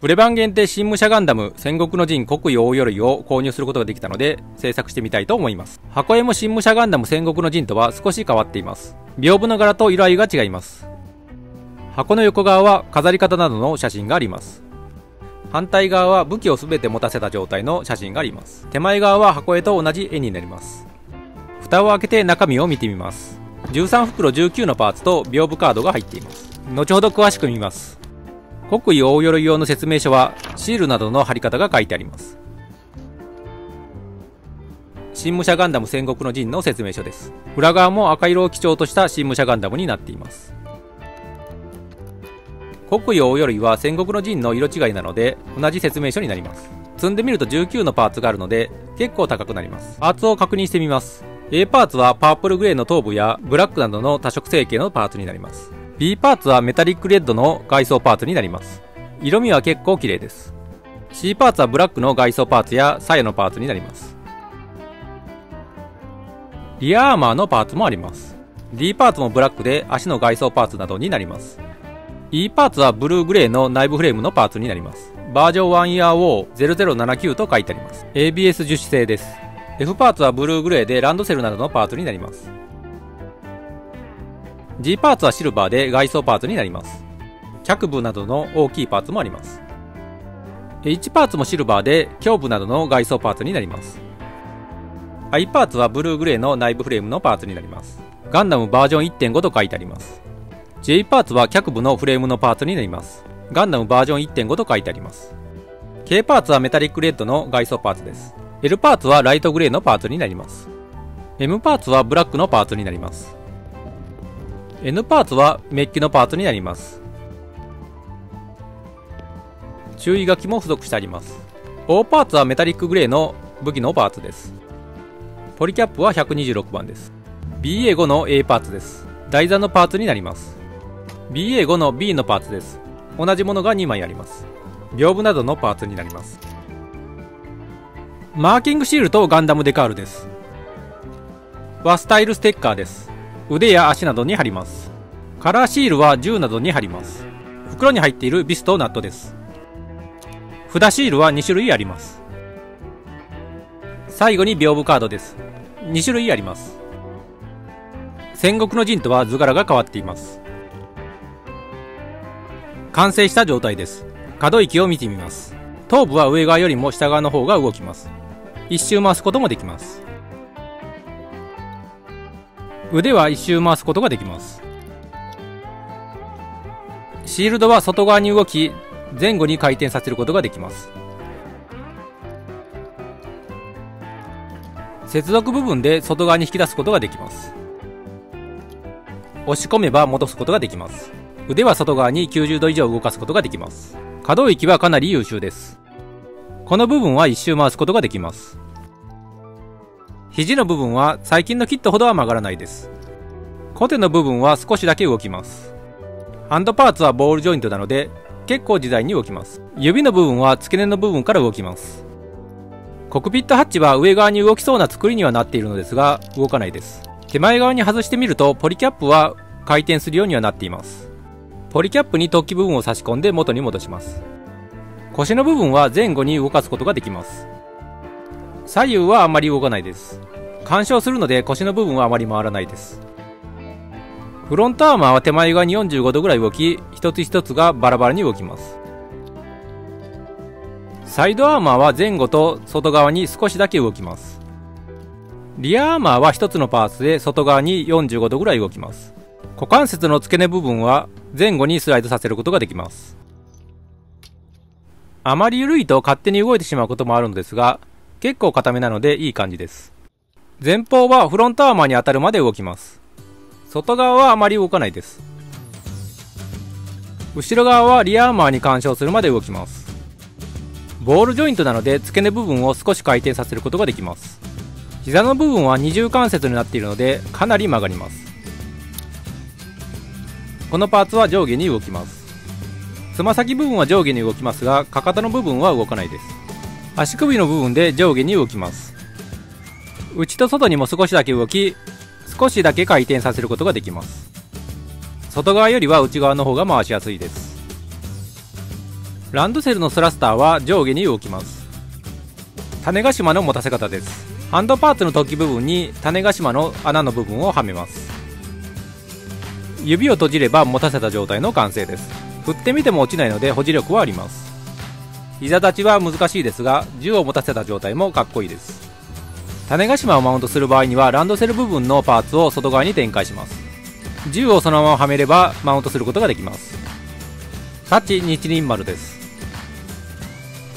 プレ版限定新武者ガンダム戦国の陣国威大鎧を購入することができたので制作してみたいと思います。箱絵も新武者ガンダム戦国の陣とは少し変わっています。屏風の柄と色合いが違います。箱の横側は飾り方などの写真があります。反対側は武器を全て持たせた状態の写真があります。手前側は箱絵と同じ絵になります。蓋を開けて中身を見てみます。13袋19のパーツと屏風カードが入っています。後ほど詳しく見ます。国威大鎧用の説明書はシールなどの貼り方が書いてあります。新武者ガンダム戦国の陣の説明書です。裏側も赤色を基調とした新武者ガンダムになっています。国威大鎧は戦国の陣の色違いなので同じ説明書になります。積んでみると19のパーツがあるので結構高くなります。パーツを確認してみます。A パーツはパープルグレーの頭部やブラックなどの多色成形のパーツになります。B パーツはメタリックレッドの外装パーツになります。色味は結構綺麗です。C パーツはブラックの外装パーツや鞘のパーツになります。リアアーマーのパーツもあります。D パーツもブラックで足の外装パーツなどになります。E パーツはブルーグレーの内部フレームのパーツになります。バージョン1イヤーウォー0079と書いてあります。ABS 樹脂製です。F パーツはブルーグレーでランドセルなどのパーツになります。G パーツはシルバーで外装パーツになります。脚部などの大きいパーツもあります。H パーツもシルバーで胸部などの外装パーツになります。I パーツはブルーグレーの内部フレームのパーツになります。ガンダムバージョン 1.5 と書いてあります。J パーツは脚部のフレームのパーツになります。ガンダムバージョン 1.5 と書いてあります。K パーツはメタリックレッドの外装パーツです。L パーツはライトグレーのパーツになります。M パーツはブラックのパーツになります。N パーツはメッキのパーツになります。注意書きも付属してあります。O パーツはメタリックグレーの武器のパーツです。ポリキャップは126番です。BA5 の A パーツです。台座のパーツになります。BA5 の B のパーツです。同じものが2枚あります。屏風などのパーツになります。マーキングシールとガンダムデカールです。はスタイルステッカーです。腕や足などに貼ります。カラーシールは銃などに貼ります。袋に入っているビスとナットです。札シールは2種類あります。最後に屏風カードです。2種類あります。戦国の陣とは図柄が変わっています。完成した状態です。可動域を見てみます。頭部は上側よりも下側の方が動きます。一周回すこともできます。腕は一周回すことができます。シールドは外側に動き、前後に回転させることができます。接続部分で外側に引き出すことができます。押し込めば戻すことができます。腕は外側に90度以上動かすことができます。可動域はかなり優秀です。この部分は一周回すことができます。肘の部分は最近のキットほどは曲がらないです。コテの部分は少しだけ動きます。ハンドパーツはボールジョイントなので結構自在に動きます。指の部分は付け根の部分から動きます。コックピットハッチは上側に動きそうな作りにはなっているのですが動かないです。手前側に外してみるとポリキャップは回転するようにはなっています。ポリキャップに突起部分を差し込んで元に戻します。腰の部分は前後に動かすことができます。左右はあまり動かないです。干渉するので腰の部分はあまり回らないです。フロントアーマーは手前側に45度ぐらい動き、一つ一つがバラバラに動きます。サイドアーマーは前後と外側に少しだけ動きます。リアアーマーは一つのパーツで外側に45度ぐらい動きます。股関節の付け根部分は前後にスライドさせることができます。あまり緩いと勝手に動いてしまうこともあるのですが、結構硬めなのでいい感じです。前方はフロントアーマーに当たるまで動きます。外側はあまり動かないです。後ろ側はリアアーマーに干渉するまで動きます。ボールジョイントなので付け根部分を少し回転させることができます。膝の部分は二重関節になっているのでかなり曲がります。このパーツは上下に動きます。つま先部分は上下に動きますがかかとの部分は動かないです。足首の部分で上下に動きます。内と外にも少しだけ動き、少しだけ回転させることができます。外側よりは内側の方が回しやすいです。ランドセルのスラスターは上下に動きます。種子島の持たせ方です。ハンドパーツの突起部分に種子島の穴の部分をはめます。指を閉じれば持たせた状態の完成です。振ってみても落ちないので保持力はあります。膝立ちは難しいですが、銃を持たせた状態もかっこいいです。種子島をマウントする場合にはランドセル部分のパーツを外側に展開します。銃をそのままはめればマウントすることができます。タッチ日輪丸です。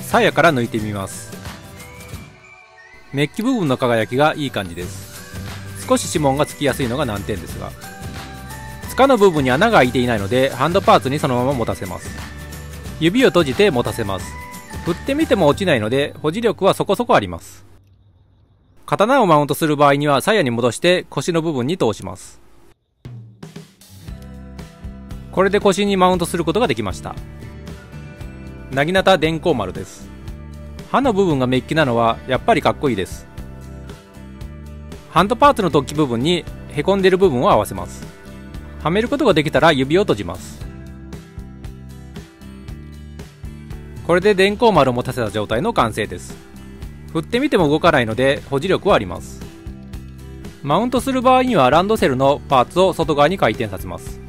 鞘から抜いてみます。メッキ部分の輝きがいい感じです。少し指紋がつきやすいのが難点ですが、柄の部分に穴が開いていないのでハンドパーツにそのまま持たせます。指を閉じて持たせます。振ってみても落ちないので保持力はそこそこあります。刀をマウントする場合には鞘に戻して腰の部分に通します。これで腰にマウントすることができました。なぎなた電光丸です。刃の部分がメッキなのはやっぱりかっこいいです。ハンドパーツの突起部分にへこんでいる部分を合わせます。はめることができたら指を閉じます。これで電光丸を持たせた状態の完成です。振ってみても動かないので保持力はあります。マウントする場合にはランドセルのパーツを外側に回転させます。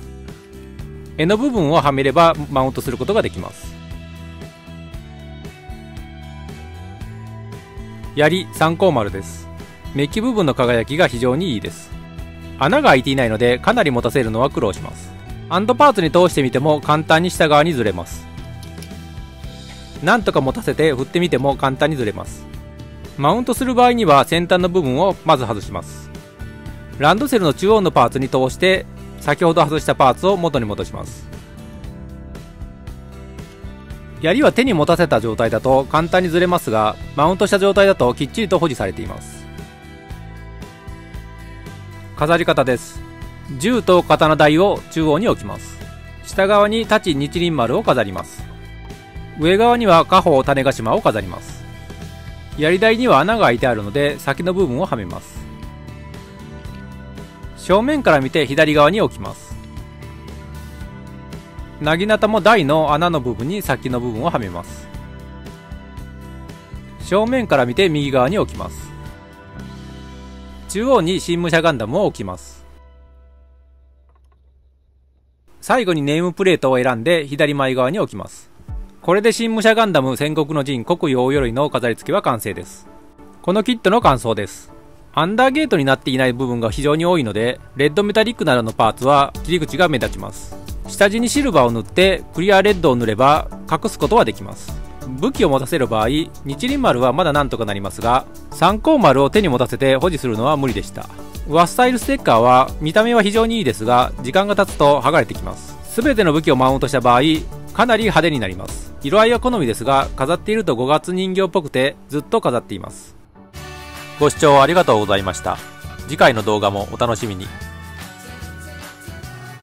柄の部分をはめればマウントすることができます。槍三光丸です。メッキ部分の輝きが非常にいいです。穴が開いていないのでかなり持たせるのは苦労します。ハンドパーツに通してみても簡単に下側にずれます。なんとか持たせて振ってみても簡単にずれます。マウントする場合には先端の部分をまず外します。ランドセルの中央のパーツに通して先ほど外したパーツを元に戻します。槍は手に持たせた状態だと簡単にずれますが、マウントした状態だときっちりと保持されています。飾り方です。銃と刀台を中央に置きます。下側に太刀日輪丸を飾ります。上側には家宝種子島を飾ります。槍台には穴が開いてあるので先の部分をはめます。正面から見て左側に置きます。なぎなたも台の穴の部分に先の部分をはめます。正面から見て右側に置きます。中央に新武者ガンダムを置きます。最後にネームプレートを選んで左前側に置きます。これで新武者ガンダム戦国の陣国王鎧の飾り付けは完成です。このキットの感想です。アンダーゲートになっていない部分が非常に多いので、レッドメタリックなどのパーツは切り口が目立ちます。下地にシルバーを塗ってクリアレッドを塗れば隠すことはできます。武器を持たせる場合、日輪丸はまだなんとかなりますが、三光丸を手に持たせて保持するのは無理でした。和スタイルステッカーは見た目は非常にいいですが、時間が経つと剥がれてきます。全ての武器をマウントした場合、かなり派手になります。色合いは好みですが、飾っていると5月人形っぽくてずっと飾っています。ご視聴ありがとうございました。次回の動画もお楽しみに。